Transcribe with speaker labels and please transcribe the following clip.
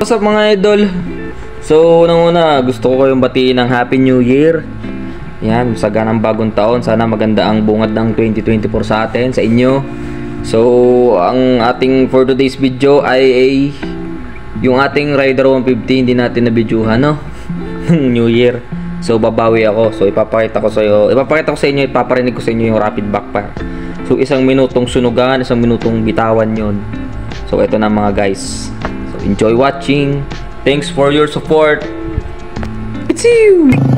Speaker 1: What's up mga idol? So, unang-una, gusto ko kayong batiin ng Happy New Year. Yan, saganang bagong taon. Sana maganda ang bungad ng 2024 sa atin, sa inyo. So, ang ating for today's video ay yung ating Rider 150, hindi natin na-videohan, no? New Year. So, babawi ako. So, ipapakita ko sa inyo, ipaparinig ko sa inyo yung rapid backfire. So, 1 minutong sunugan, 1 minutong bitawan yon. So, ito na mga guys. So, enjoy watching. Thanks for your support. It's you!